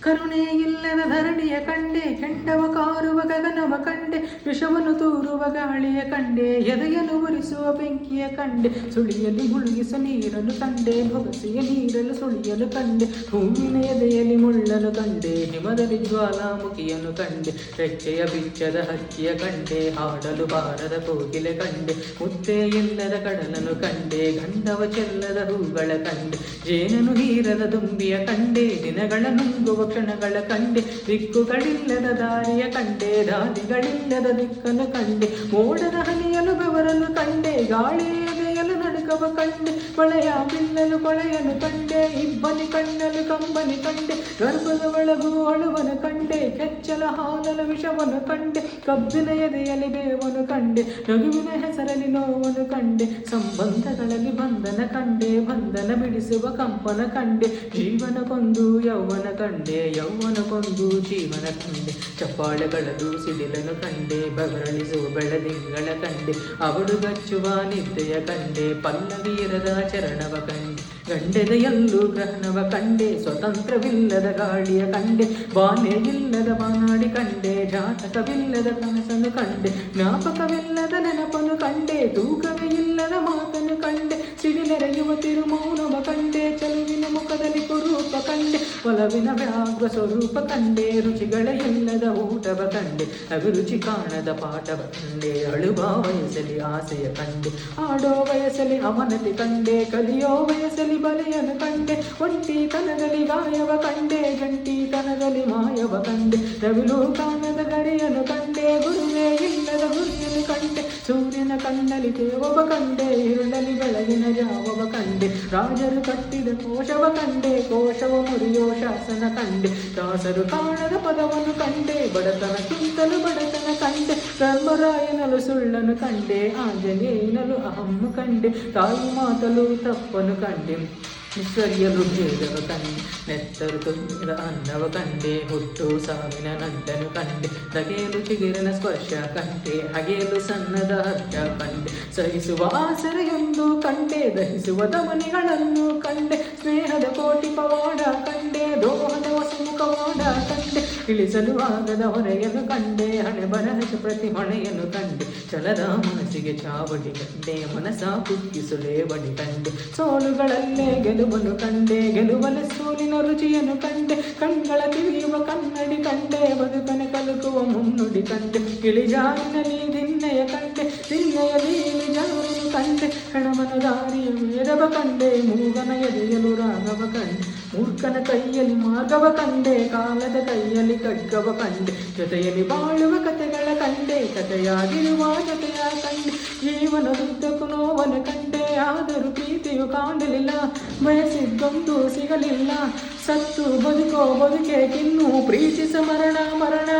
ಕರುಣೆ ಇಲ್ಲದ ಧರಣಿಯ ಕಂಡೆ, ಕೆಂಡವ ಕಾರುವ ಗಗನವ ಕಂಡೆ, ವಿಷವನ್ನು ತೂರುವ ಗಾಳಿಯ ಕಂಡೆ, ಎದೆಯನ್ನು ಉರಿಸುವ ಬೆಂಕಿಯ ಕಂಡೆ, ಸುಳಿಯಲ್ಲಿ ಮುಳುಗಿಸ ನೀರನ್ನು ಕಂಡೆ, ಬೊಗಸೆಯ ನೀರಲು ಸುಳಿಯಲು ಕಂಡೆ, ಹೂವಿನ ಎದೆಯಲ್ಲಿ ಮುಳ್ಳನ್ನು ಕಂಡೆ, ಹಿಮದಲ್ಲಿ ಜ್ವಾಲಾಮುಖಿಯನ್ನು ಕಂಡೆ, ರೆಕ್ಕೆಯ ಬಿಚ್ಚದ ಹಕ್ಕಿಯ ಕಂಡೆ, ಹಾಡಲು ಬಾರದ ಕೋಗಿಲೆ ಕಂಡೆ, ಮುತ್ತೆ ಇಲ್ಲದ ಕಡಲನ್ನು ಕಂಡೆ, ಗಂಧವ ಚೆಲ್ಲದ ಹೂಗಳ ಕಂಡೆ, ಜೇನನು ಹೀರದ ದುಂಬಿಯ ಕಂಡೆ, ದಿನಗಳ ನುಂಗುವ ಕ್ಷಣಗಳ ಕಂಡೆ, ದಿಕ್ಕುಗಳಿಲ್ಲದ ದಾರಿಯ ಕಂಡೆ, ದಾರಿಗಳಿಲ್ಲದ ದಿಕ್ಕನ್ನು ಕಂಡೆ, ಮೋಡದ ಹನಿಯಲು ಬೆವರನ್ನು ಕಂಡೆ, ಗಾಳಿಯ ಎದೆಯಲು ನಡುಕವ ಕಂಡೆ, ಕೊಳೆಯ ಬಿಲ್ಲಲು ಕೊಳೆಯನು ಕಂಡೆ, ಇಬ್ಬನಿ ಕಣ್ಣಲು ಕಂಬನಿ ಕಂಡೆ, ಗರ್ಭದ ಒಳಗು ಅಳುವನು ಕಂಡೆ, ಕೆಚ್ಚಲ ಹಾಲಲು ವಿಷವನ್ನು ಕಂಡೆ, ಕಬ್ಬಿನ ಎದೆಯಲ್ಲಿ ಬೇವನು ಕಂಡೆ, ನಗುವಿನ ಹೆಸರಲ್ಲಿ ನೋವನ್ನು ಕಂಡೆ, ಸಂಬಂಧಗಳಲ್ಲಿ ಬಂಧನ ಕಂಡೆ, ಬಂಧನ ಬಿಡಿಸುವ ಕಂಪನ ಕಂಡೆ, ಜೀವನ ಕೊಂದು ಯೌವನ ಕಂಡೆ, ಯೌವನ ಕೊಂದು ಜೀವನ ಕಂಡೆ, ಚಪ್ಪಾಳೆಗಳದು ಸಿಡಿಲನ್ನು ಕಂಡೆ, ಬಗರಳಿಸುವ ಬೆಳದಿಂಗಳ ಕಂಡೆ, ಅವಡುಗಚ್ಚುವ ನಿದ್ದೆಯ ಕಂಡೆ, ಪಲ್ಲವೀರದ ಚರಣವ ಕಂಡೆ, ಗಂಡೆದೆಯಲ್ಲೂ ಗ್ರಹಣವ ಕಂಡೆ, ಸ್ವತಂತ್ರವಿಲ್ಲದ ಗಾಳಿಯ ಕಂಡೆ, ಬಾನೆ ಇಲ್ಲದ ಬಾನಾಡಿ ಕಂಡೆ, ಜಾತಕವಿಲ್ಲದ ಕನಸನ್ನು ಕಂಡೆ, ಜ್ಞಾಪಕವಿಲ್ಲದ ನೆನಪನ್ನು ಕಂಡೆ, ತೂಕವೇ ಇಲ್ಲದ ಮಾತನ್ನು ಕಂಡೆ, ಸಿಡಿಲೆರೆಯುವ ತಿರುಮೌನವ ಕಂಡೆ, ಚೆಲುವಿನ ಮುಖದಲ್ಲಿ ಕುರೂಪ ಕಂಡೆ, ಒಲವಿನ ವ್ಯಾಘ್ರ ಸ್ವರೂಪ ಕಂಡೆ, ರುಚಿಗಳೇ ಇಲ್ಲದ ಊಟವ ಕಂಡೆ, ಅಭಿರುಚಿ ಕಾಣದ ಪಾಠವ ಕಂಡೆ, ಅಳುವ ವಯಸ್ಸಲ್ಲಿ ಆಸೆಯ ಕಂಡೆ, ಆಡೋ ವಯಸ್ಸಲ್ಲಿ ಅವನತಿ ಕಂಡೆ, ಕಲಿಯೋ ವಯಸ್ಸಲ್ಲಿ ಬಲೆಯನ್ನು ಕಂಡೆ, ಒಂಟಿತನದಲ್ಲಿ ಗಾಯವ ಕಂಡೆ, ಗಂಟಿತನದಲ್ಲಿ ಮಾಯವ ಕಂಡೆ, ರವಿಲು ಕಾಣದ ಗಡಿಯನ್ನು ಕಂಡೆ, ಗುರುವೇ ಇಲ್ಲದ ಗುರಿಯನ್ನು ಕಂಡೆ, ಸೂರ್ಯನ ಕಣ್ಣಲ್ಲಿ ತೇವವ ಕಂಡೆ, ഇരുಳಲಿ ಬೆಳಗಿನ ಜಾವವ ಕಂಡೆ, ರಾಜರು ಕಟ್ಟಿದ ಕೋಶವ ಕಂಡೆ, ಕೋಶವ ಮುರಿಯೋ ಶಾಸನ ಕಂಡೆ, ದಾಸರು ಕಾಣದ ಪದವನ್ನು ಕಂಡೆ, ಬಡತನಕ್ಕಿಂತಲೂ ಬಡತನ ಕಂಡೆ, ಧರ್ಮರಾಯನಲು ಸುಳ್ಳನ್ನು ಕಂಡೆ, ಆಂಜನೇಯನಲು ಅಹಮ್ಮ ಕಂಡೆ, ತಾಯಿ ಮಾತಲು ತಪ್ಪನು ಕಂಡೆ, ಸರಿಯಲು ಭೇದವ ಕಂಡೆ, ನೆತ್ತರು ತುಂಬಿದ ಅನ್ನವ ಕಂಡೆ, ಹುಟ್ಟು ಸಾವಿನ ನಂಟನು ಕಂಡೆ, ನಗೆಯಲು ಚಿಗುರಿನ ಸ್ಪರ್ಶ ಕಂಡೆ, ಹಗೆಯಲು ಸಣ್ಣದ ಹರ್ಷ ಕಂಡೆ, ಸಹಿಸುವ ಆಸರೆಯೊಂದು ಕಂಡೆ, ದಹಿಸುವ ಧಮನಿಗಳನ್ನು ಕಂಡೆ, ಸ್ನೇಹದ ಕೋಟಿ ಪವಾಡ ಕಂಡೆ, ದ್ರೋಹದ ವಸುಮುಖವಾಡ ಕಂಡೆ, ಇಳಿಸಲು ಆಗದ ಹೊರೆಯನ್ನು ಕಂಡೆ, ಹಣೆ ಬರಹದ ಪ್ರತಿ ಹೊಣೆಯನ್ನು ಕಂಡೆ, ಛಲದ ಮನಸ್ಸಿಗೆ ಚಾವಡಿ ಕಂಡೆ, ಮನಸ ಕುಗ್ಗಿಸುಲೇ ಬಡಿ ಕಂಡೆ, ಸೋಲುಗಳಲ್ಲೇ ಗೆಲುವನ್ನು ಕಂಡೆ, ಗೆಲುವಲೆ ಸೋಲಿನ ರುಚಿಯನ್ನು ಕಂಡೆ, ಕಣ್ಗಳ ತಿಳಿಯುವ ಕನ್ನಡಿ ಕಂಡೆ, ಬದುಕನೆ ಕಲುಕುವ ಮುನ್ನುಡಿ ಕಂಡೆ, ಇಳಿಜಾರಿನಲ್ಲಿ ದಿನ್ನೆಯ ಕಂಡೆ, ದಿನ್ನೆಯಲ್ಲಿ ಇಳಿಜಾರನ್ನು ಕಂಡೆ, ಹೆಣಮನ ದಾರಿಯ ವೇದವ ಕಂಡೆ, ಮೂಗನ ಎದೆಯಲು ರಾಗವ ಕಂಡೆ, ಮೂರ್ಖನ ಕೈಯಲ್ಲಿ ಮಾರ್ಗವ ಕಂಡೆ, ಕಾಲದ ಕೈಯಲ್ಲಿ ಖಡ್ಗವ ಕಂಡೆ, ಜೊತೆಯಲ್ಲಿ ಬಾಳುವ ಕಥೆಗಳ ಕಂಡೆ, ಕಥೆಯಾಗಿರುವ ಜೊತೆಯ ಕಂಡೆ, ಜೀವನದುದ್ದಕ್ಕೂ ನೋವನ್ನು ಕಂಡೆ, ಆದರೂ ಪ್ರೀತಿಯು ಕಾಣಲಿಲ್ಲ, ಬಯಸಿದ್ದೊಂದು ಸಿಗಲಿಲ್ಲ, ಸತ್ತು ಬದುಕೋ ಬದುಕೆ ಕಿನ್ನು, ಪ್ರೀತಿಸ ಮರಣ ಮರಣ